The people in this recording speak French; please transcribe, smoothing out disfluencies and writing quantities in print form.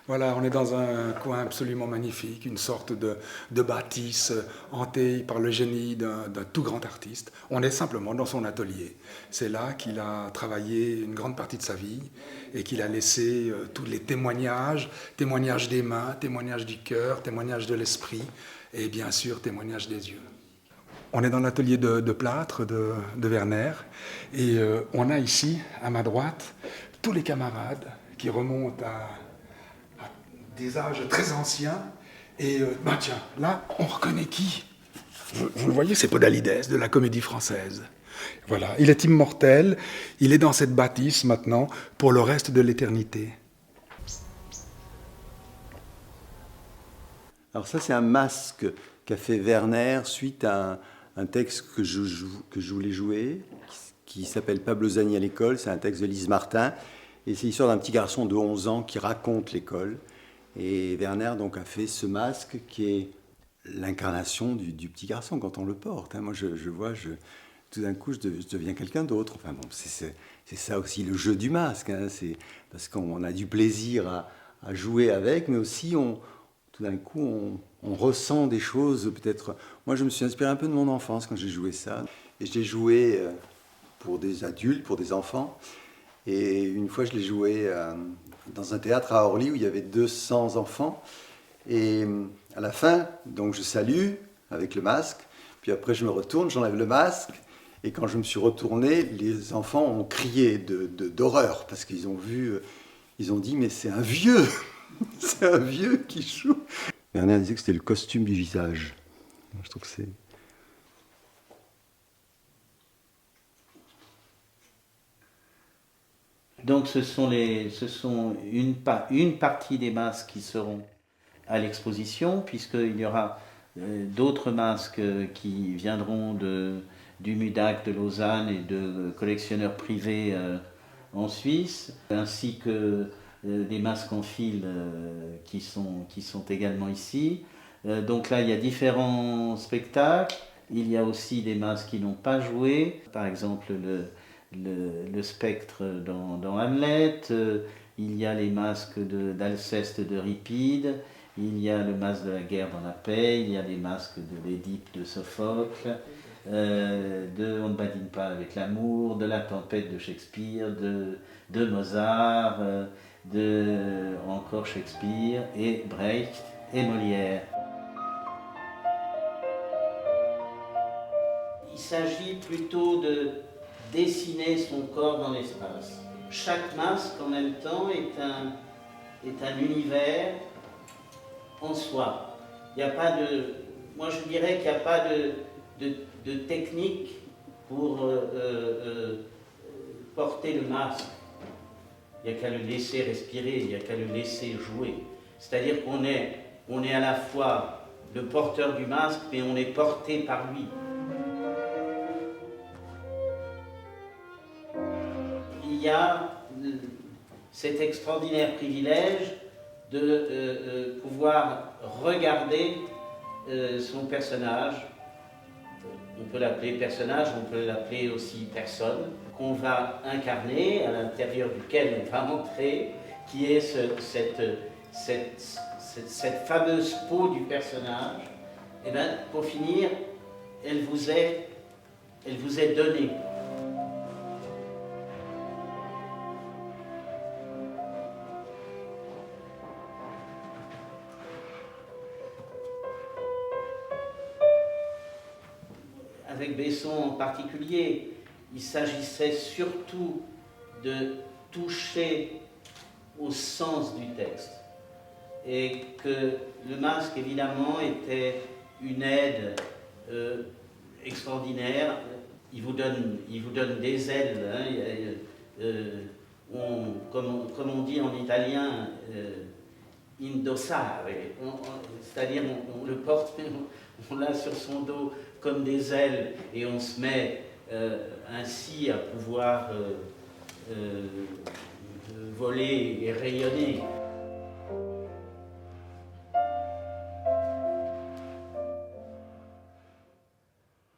Voilà, on est dans un coin absolument magnifique, une sorte de bâtisse hantée par le génie d'un tout grand artiste. On est simplement dans son atelier. C'est là qu'il a travaillé une grande partie de sa vie et qu'il a laissé tous les témoignages, témoignages des mains, témoignages du cœur, témoignages de l'esprit et bien sûr témoignages des yeux. On est dans l'atelier de plâtre de Werner et on a ici, à ma droite, tous les camarades qui remontent à des âges très anciens. Et ben tiens, là, on reconnaît qui? Vous le voyez, c'est Podalides de la Comédie Française. Voilà, il est immortel, il est dans cette bâtisse maintenant pour le reste de l'éternité. Alors ça, c'est un masque qu'a fait Werner suite à un texte que je voulais jouer, qui s'appelle Pablo Zani à l'école. C'est un texte de Lise Martin. Et c'est l'histoire d'un petit garçon de 11 ans qui raconte l'école. Et Werner donc, a fait ce masque qui est l'incarnation du petit garçon quand on le porte. Moi, je vois, tout d'un coup, je deviens quelqu'un d'autre. Enfin bon, c'est ça aussi le jeu du masque. C'est parce qu'on a du plaisir à jouer avec, mais aussi tout d'un coup, on ressent des choses, peut-être... Moi, je me suis inspiré un peu de mon enfance quand j'ai joué ça. Et j'ai joué pour des adultes, pour des enfants. Et une fois, je l'ai joué dans un théâtre à Orly où il y avait 200 enfants. Et à la fin, donc je salue avec le masque. Puis après, je me retourne, j'enlève le masque. Et quand je me suis retourné, les enfants ont crié d'horreur parce qu'ils ont vu, ils ont dit, mais c'est un vieux, c'est un vieux qui joue. Werner disait que c'était le costume du visage. Je trouve que c'est... Donc ce sont une partie des masques qui seront à l'exposition, puisqu'il y aura d'autres masques qui viendront du MUDAC de Lausanne et de collectionneurs privés en Suisse, ainsi que des masques en fil qui sont également ici. Donc là, il y a différents spectacles. Il y a aussi des masques qui n'ont pas joué, par exemple le spectre dans Hamlet, il y a les masques d'Alceste d'Euripide, il y a le masque de la guerre dans la paix, il y a les masques de l'Édipe de Sophocle, de On ne badine pas avec l'amour, de la tempête de Shakespeare, de Mozart, de encore Shakespeare et Brecht et Molière. Il s'agit plutôt de dessiner son corps dans l'espace. Chaque masque, en même temps, est un univers en soi. Il n'y a pas de... Moi, je dirais qu'il n'y a pas de technique pour porter le masque. Il n'y a qu'à le laisser respirer, il n'y a qu'à le laisser jouer. C'est-à-dire qu'on est à la fois le porteur du masque, mais on est porté par lui. Il y a cet extraordinaire privilège de pouvoir regarder son personnage. On peut l'appeler personnage, on peut l'appeler aussi personne, qu'on va incarner, à l'intérieur duquel on va entrer, qui est cette fameuse peau du personnage. Et bien, pour finir, elle vous est donnée. Avec Besson en particulier, il s'agissait surtout de toucher au sens du texte. Et que le masque, évidemment, était une aide extraordinaire. Il vous donne des ailes. Comme on dit en italien, indossare, c'est-à-dire on le porte, on l'a sur son dos comme des ailes et on se met ainsi à pouvoir voler et rayonner.